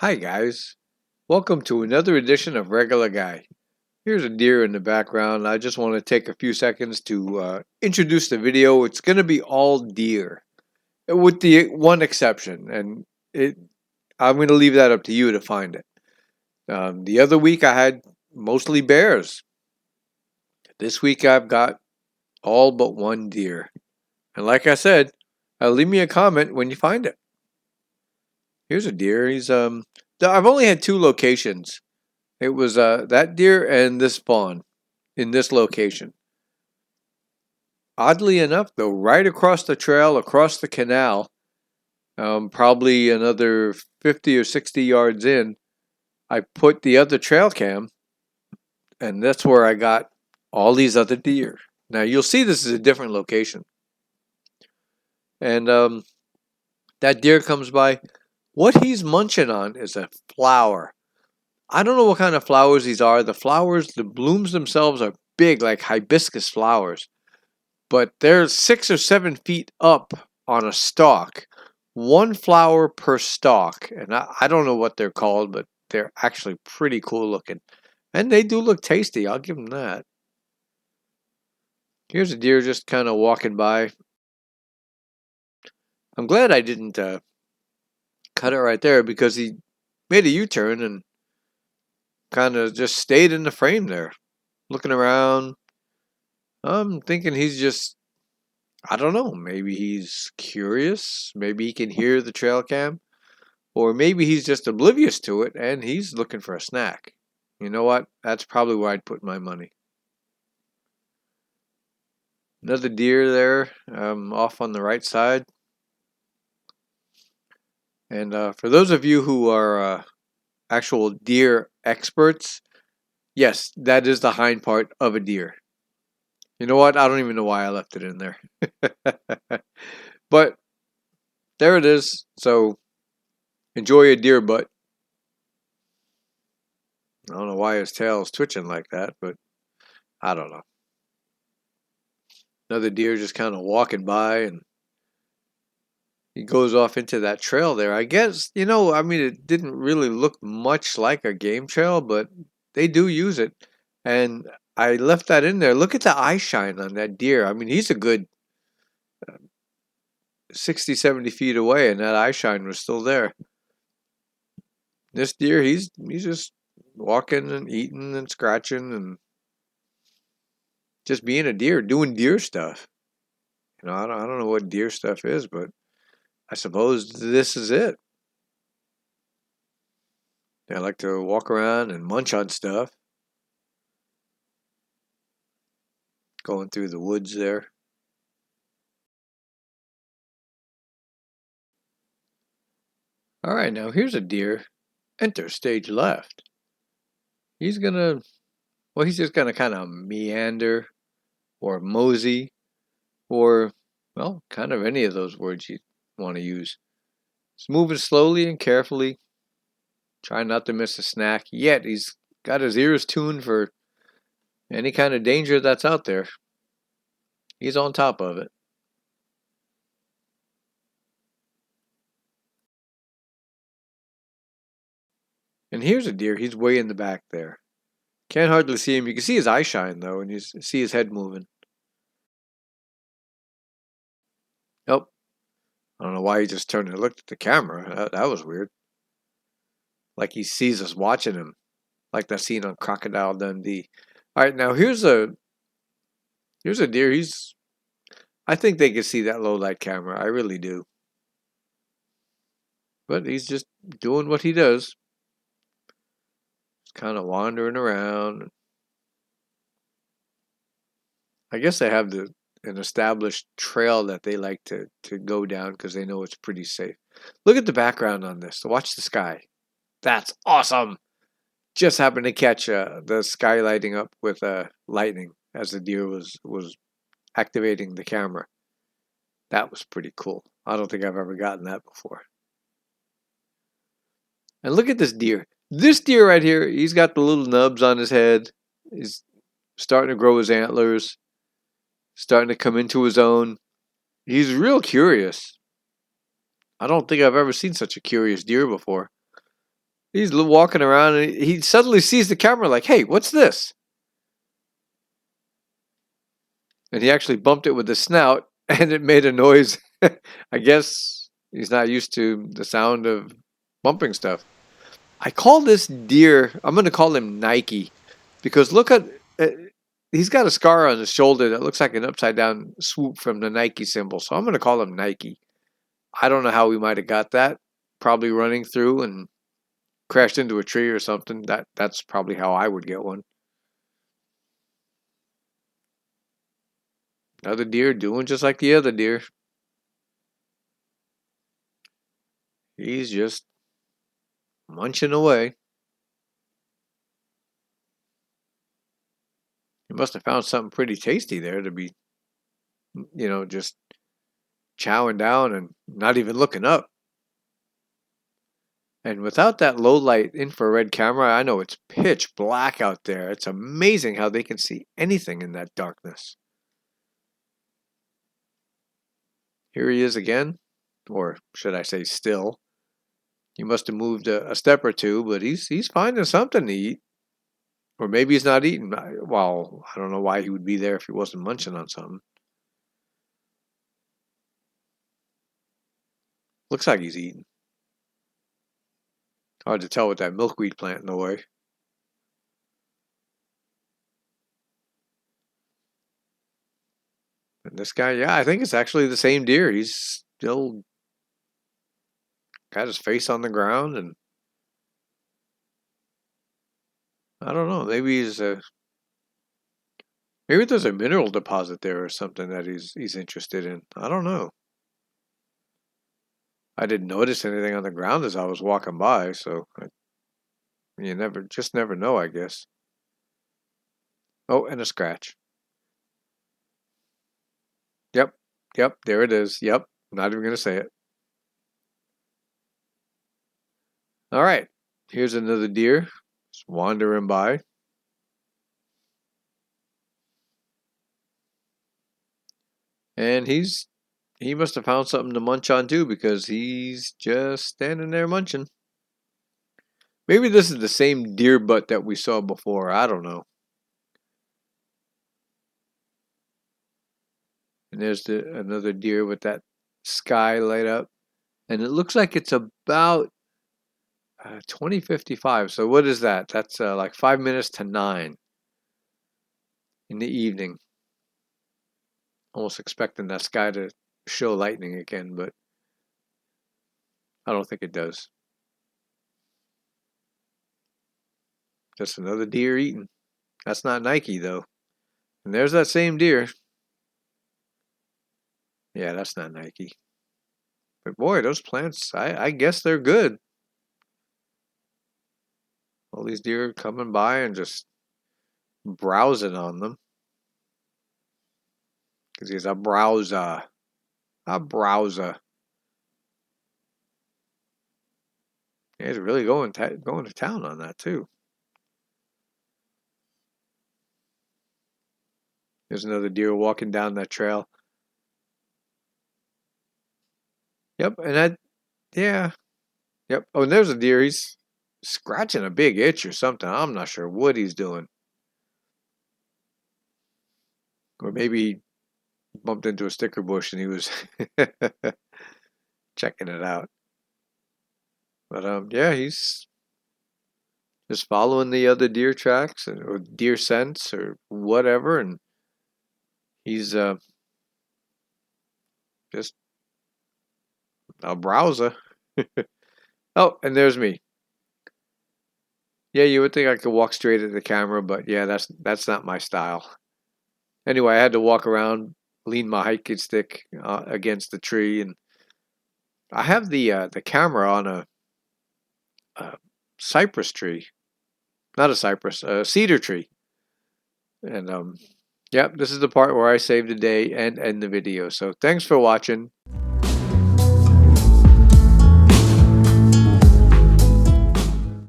Hi guys, welcome to another edition of Regular Guy. Here's a deer in the background. I just want to take a few seconds to introduce the video. It's going to be all deer, with the one exception, and I'm going to leave that up to you to find it. The other week I had mostly bears. This week I've got all but one deer. And like I said, leave me a comment when you find it. Here's a deer. I've only had two locations. It was that deer and this fawn in this location. Oddly enough, though, right across the trail, across the canal, probably another 50 or 60 yards in, I put the other trail cam, and that's where I got all these other deer. Now, you'll see this is a different location. And that deer comes by. What he's munching on is a flower. I don't know what kind of flowers these are. The blooms themselves are big, like hibiscus flowers. But they're 6 or 7 feet up on a stalk. One flower per stalk. And I don't know what they're called, but they're actually pretty cool looking. And they do look tasty, I'll give them that. Here's a deer just kind of walking by. I'm glad I didn't cut it right there because he made a U-turn and kind of just stayed in the frame there, looking around. I'm thinking he's just, I don't know, maybe he's curious. Maybe he can hear the trail cam. Or maybe he's just oblivious to it and he's looking for a snack. You know what? That's probably where I'd put my money. Another deer there, off on the right side. And for those of you who are actual deer experts, yes, that is the hind part of a deer. You know what? I don't even know why I left it in there. But there it is. So enjoy a deer butt. I don't know why his tail is twitching like that, but I don't know. Another deer just kind of walking by, and he goes off into that trail there. I guess, I mean, it didn't really look much like a game trail, but they do use it. And I left that in there. Look at the eye shine on that deer. I mean, he's a good 60, 70 feet away, and that eye shine was still there. This deer, he's just walking and eating and scratching and just being a deer, doing deer stuff. I don't know what deer stuff is, but I suppose this is it. They like to walk around and munch on stuff. Going through the woods there. All right, now here's a deer. Enter stage left. He's just gonna kind of meander or mosey or, well, kind of any of those words you want to use. He's moving slowly and carefully, trying not to miss a snack, yet he's got his ears tuned for any kind of danger that's out there. He's on top of it. And here's a deer. He's way in the back there. Can't hardly see him. You can see his eye shine, though, and you see his head moving. Oh, I don't know why he just turned and looked at the camera. That was weird. Like he sees us watching him. Like that scene on Crocodile Dundee. All right, now here's a deer. I think they can see that low light camera. I really do. But he's just doing what he does. Just kind of wandering around. I guess they have an established trail that they like to go down because they know it's pretty safe. Look at the background on this. Watch the sky. That's awesome. Just happened to catch the sky lighting up with lightning as the deer was activating the camera. That was pretty cool. I don't think I've ever gotten that before. And look at this deer. This deer right here, he's got the little nubs on his head. He's starting to grow his antlers, starting to come into his own. He's real curious. I don't think I've ever seen such a curious deer before. He's walking around and he suddenly sees the camera like, hey, what's this? And he actually bumped it with the snout and it made a noise. I guess he's not used to the sound of bumping stuff. I call this deer, I'm going to call him Nike because look at, uh, he's got a scar on his shoulder that looks like an upside down swoop from the Nike symbol. So I'm going to call him Nike. I don't know how we might have got that. Probably running through and crashed into a tree or something. That's probably how I would get one. Another deer doing just like the other deer. He's just munching away. He must have found something pretty tasty there to be, just chowing down and not even looking up. And without that low light infrared camera, I know it's pitch black out there. It's amazing how they can see anything in that darkness. Here he is again, or should I say still. He must have moved a step or two, but he's finding something to eat. Or maybe he's not eating. Well, I don't know why he would be there if he wasn't munching on something. Looks like he's eating. Hard to tell with that milkweed plant in the way. And this guy, yeah, I think it's actually the same deer. He's still got his face on the ground, and I don't know. Maybe maybe there's a mineral deposit there or something that he's interested in. I don't know. I didn't notice anything on the ground as I was walking by, so you never know, I guess. Oh, and a scratch. Yep, yep, there it is. Yep, not even gonna say it. All right, here's another deer just wandering by. And he must have found something to munch on too because he's just standing there munching. Maybe this is the same deer butt that we saw before. I don't know. And there's another deer with that sky light up. And it looks like it's about 20:55. So what is that? That's like 5 minutes to 9 in the evening. Almost expecting that sky to show lightning again, but I don't think it does. Just another deer eating. That's not Nike though. And there's that same deer. Yeah, that's not Nike. But boy, those plants, I guess they're good. All these deer coming by and just browsing on them. Because he's a browser. A browser. Yeah, he's really going to town on that too. There's another deer walking down that trail. Yep, and yeah. Yep. Oh, and there's a deer. He's scratching a big itch or something. I'm not sure what he's doing. Or maybe he bumped into a sticker bush and he was checking it out. But yeah, he's just following the other deer tracks or deer scents or whatever, and he's just a browser. Oh, and there's me. Yeah, you would think I could walk straight at the camera, but yeah, that's not my style. Anyway, I had to walk around, lean my hiking stick against the tree, and I have the camera on a cypress tree, not a cypress, a cedar tree, and yep, this is the part where I save the day and end the video. So thanks for watching.